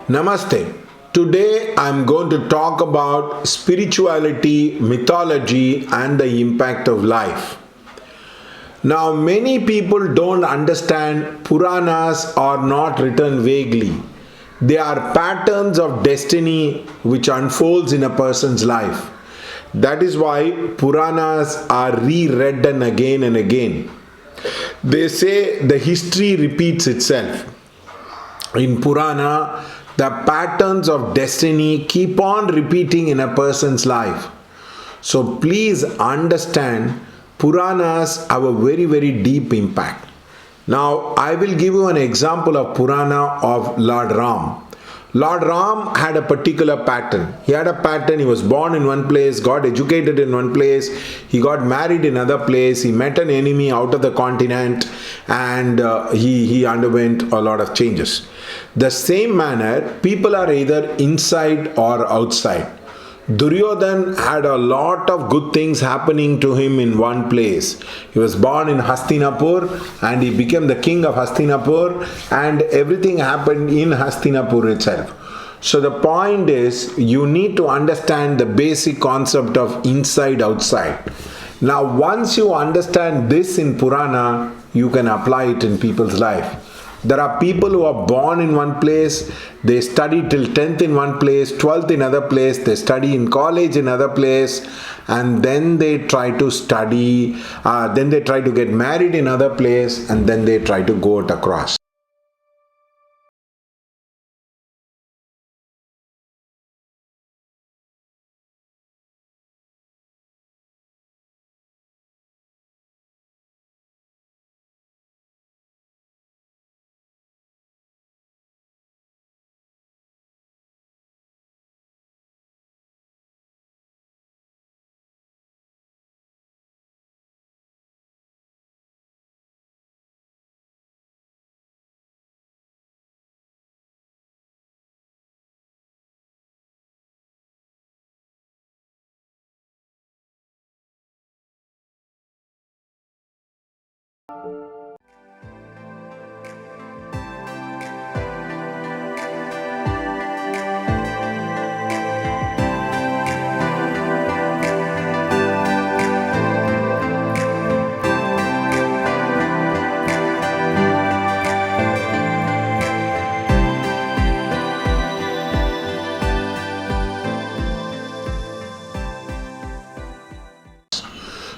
Namaste. Today I am going to talk about spirituality, mythology, and the impact of life. Now, many people don't understand Puranas are not written vaguely. They are patterns of destiny which unfolds in a person's life. That is why Puranas are reread again and again. They say the history repeats itself. In Purana, the patterns of destiny keep on repeating in a person's life. So please understand, Puranas have a very deep impact. Now, I will give you an example of Purana of Lord Ram. Lord Ram had a particular pattern. He had a pattern. He was born in one place, got educated in one place, he got married in another place, he met an enemy out of the continent, and he underwent a lot of changes. The same manner, people are either inside or outside. Duryodhan had a lot of good things happening to him in one place. He was born in Hastinapur and he became the king of Hastinapur, and everything happened in Hastinapur itself. So the point is, you need to understand the basic concept of inside outside. Now once you understand this in Purana, you can apply it in people's life. There are people who are born in one place, they study till 10th in one place, 12th in another place, they study in college in another place, and then they try to study, then they try to get married in another place, and then they try to go it across.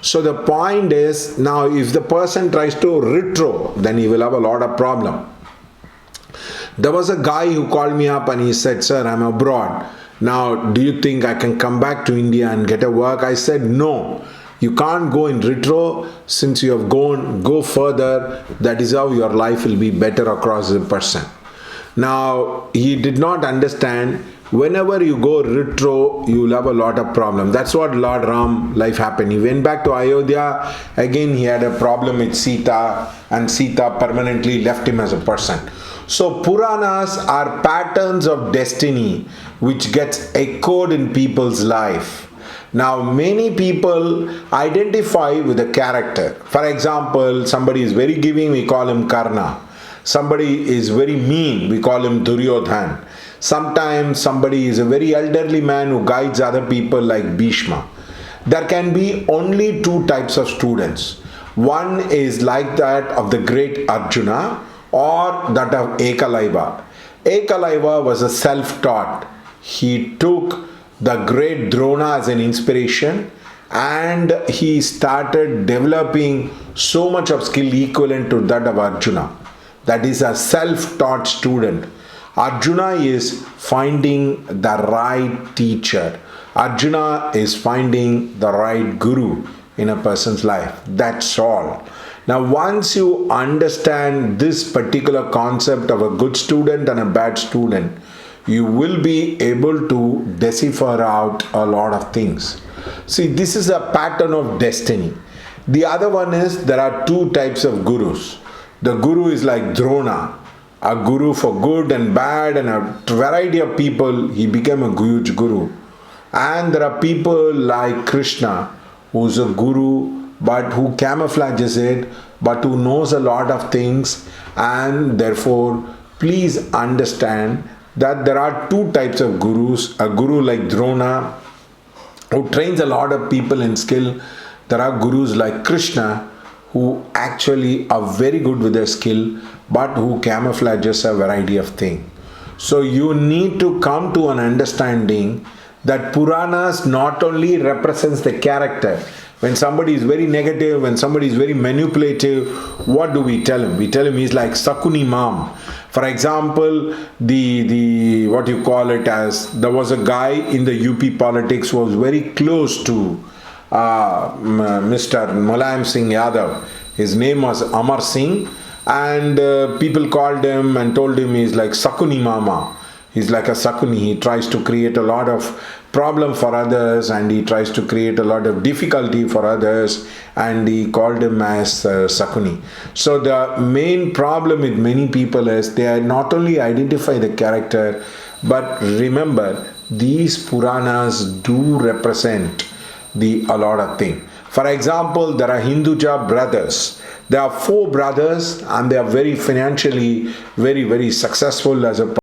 So the point is, now if the person tries to retro, then he will have a lot of problem. There was a guy who called me up and he said, "Sir, I'm abroad. Now, do you think I can come back to India and get a work?" I said, "No, you can't go in retro. Since you have gone, go further. That is how your life will be better across the person." Now, he did not understand. Whenever you go retro, you will have a lot of problem. That's what Lord Ram life happened. He went back to Ayodhya. Again, he had a problem with Sita, and Sita permanently left him as a person. So Puranas are patterns of destiny which gets echoed in people's life. Now, many people identify with a character. For example, somebody is very giving, we call him Karna. Somebody is very mean, we call him Duryodhan. Sometimes somebody is a very elderly man who guides other people like Bhishma. There can be only two types of students. One is like that of the great Arjuna or that of Ekalavya. Ekalavya was a self-taught. He took the great Drona as an inspiration and he started developing so much of skill equivalent to that of Arjuna. That is a self-taught student. Arjuna is finding the right teacher. Arjuna is finding the right guru in a person's life. That's all. Now, once you understand this particular concept of a good student and a bad student, you will be able to decipher out a lot of things. See, this is a pattern of destiny. The other one is there are two types of gurus. The guru is like Drona, a guru for good and bad, and a variety of people. He became a huge guru. And there are people like Krishna, who's a guru but who camouflages it, but who knows a lot of things, and therefore please understand that there are two types of gurus. A guru like Drona, who trains a lot of people in skill. There are gurus like Krishna, who actually are very good with their skill, but who camouflages a variety of things. So you need to come to an understanding that Puranas not only represents the character. When somebody is very negative, when somebody is very manipulative, what do we tell him? We tell him he's like Sakuni Mam. For example, the what you call it as, there was a guy in the UP politics who was very close to Mr. Mulayam Singh Yadav. His name was Amar Singh, and people called him and told him he's like Sakuni Mama. He's like a Sakuni. He tries to create a lot of problem for others, and he tries to create a lot of difficulty for others, and he called him as Sakuni. So the main problem with many people is they are not only identify the character, but remember these Puranas do represent a lot of things. For example, there are Hinduja brothers. There are 4 brothers, and they are very financially very, very successful as a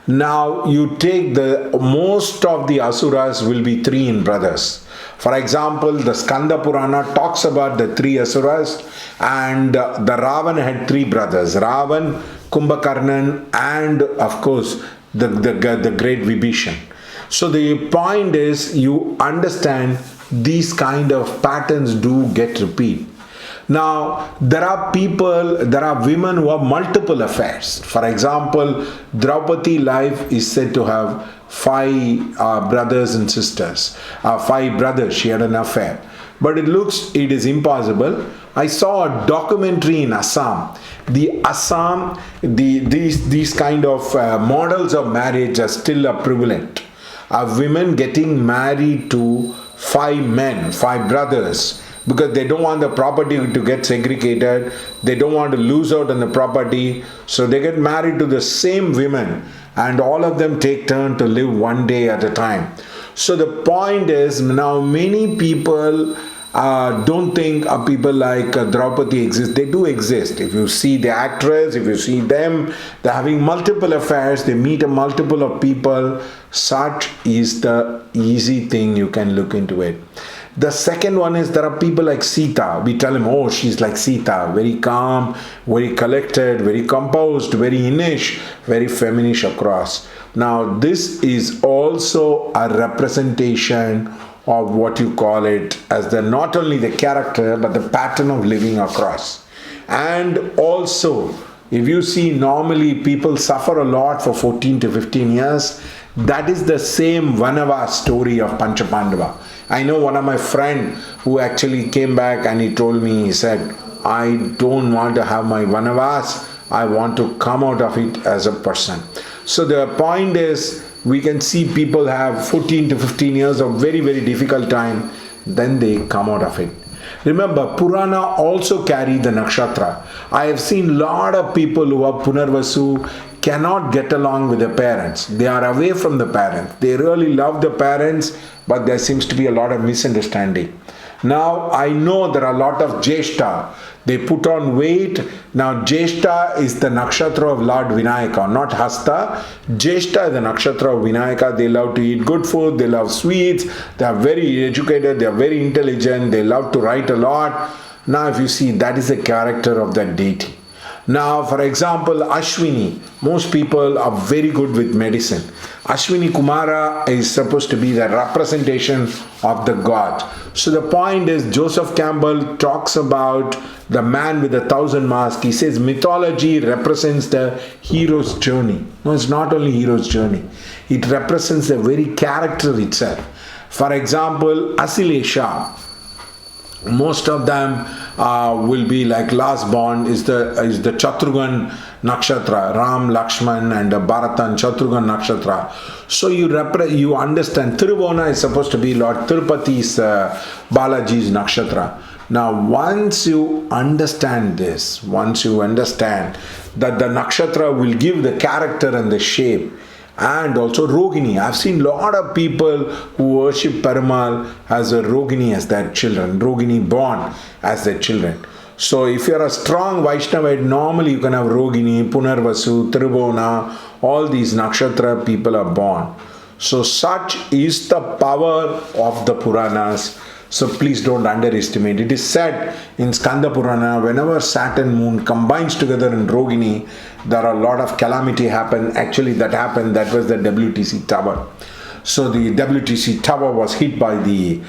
Now you take most of the Asuras will be 3 in brothers. For example, the Skanda Purana talks about the 3 Asuras, and the Ravan had 3 brothers. Ravan, Kumbhakarnan, and of course the great Vibhishan. So the point is, you understand these kind of patterns do get repeat. Now, there are women who have multiple affairs. For example, Draupadi life is said to have 5 brothers and sisters. 5 brothers, she had an affair. But it is impossible. I saw a documentary in Assam. These kind of models of marriage are still prevalent. Women getting married to 5 men, 5 brothers, because they don't want the property to get segregated. They don't want to lose out on the property. So they get married to the same women, and all of them take turn to live one day at a time. So the point is, now many people don't think people like Draupadi exist. They do exist. If you see the actress, if you see them, they're having multiple affairs, they meet a multiple of people. Such is the easy thing, you can look into it. The second one is, there are people like Sita. We tell them, oh, she's like Sita, very calm, very collected, very composed, very innish, very feminish across. Now, this is also a representation of what you call it as not only the character, but the pattern of living across. And also, if you see, normally people suffer a lot for 14 to 15 years. That is the same Vanava story of Panchapandava. I know one of my friend who actually came back and he told me, he said, I don't want to have my Vanavas, I want to come out of it as a person. So the point is, we can see people have 14 to 15 years of very, very difficult time, then they come out of it. Remember, Purana also carry the nakshatra. I have seen lot of people who are Punarvasu cannot get along with their parents. They are away from the parents. They really love the parents, but there seems to be a lot of misunderstanding. Now, I know there are a lot of Jeshta. They put on weight. Now, Jeshta is the nakshatra of Lord Vinayaka, not Hasta. Jeshta is the nakshatra of Vinayaka. They love to eat good food. They love sweets. They are very educated. They are very intelligent. They love to write a lot. Now, if you see, that is the character of that deity. Now, for example, Ashwini, most people are very good with medicine. Ashwini Kumara is supposed to be the representation of the god. So the point is, Joseph Campbell talks about the man with 1,000 masks. He says mythology represents the hero's journey. No, it's not only hero's journey. It represents the very character itself. For example, Asilesha, most of them will be like last born is the Chaturughan Nakshatra, Ram, Lakshman and Bharatan Chaturughan Nakshatra. So you understand Tiruvona is supposed to be Lord Tirupati's Balaji's Nakshatra. Now once you understand this, once you understand that the Nakshatra will give the character and the shape, and also Rogini. I've seen a lot of people who worship Perumal as a Rogini as their children, Rogini born as their children. So if you're a strong Vaishnavite, normally you can have Rogini, Punarvasu, Tribhona, all these nakshatra people are born. So such is the power of the Puranas. So please don't underestimate. It is said in Skanda Purana, whenever Saturn moon combines together in Rogini, there are a lot of calamity happen. Actually that happened, that was the WTC tower. So the WTC tower was hit by the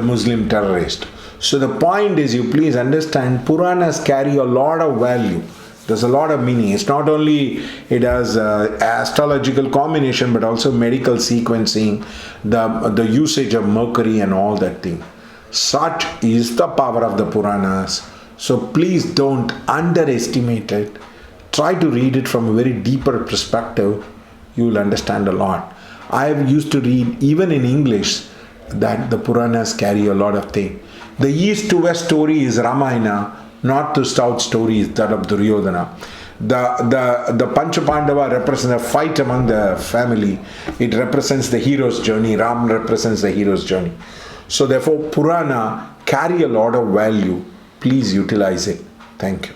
Muslim terrorist. So the point is, you please understand, Puranas carry a lot of value. There's a lot of meaning. It's not only it has astrological combination, but also medical sequencing, the usage of mercury and all that thing. Such is the power of the Puranas. So please don't underestimate it. Try to read it from a very deeper perspective. You will understand a lot. I have used to read even in English that the Puranas carry a lot of things. The east to west story is Ramayana. North to south story is that of Duryodhana. The Panchapandava represents a fight among the family. It represents the hero's journey. Ram represents the hero's journey. So therefore Purana carry a lot of value. Please utilize it. Thank you.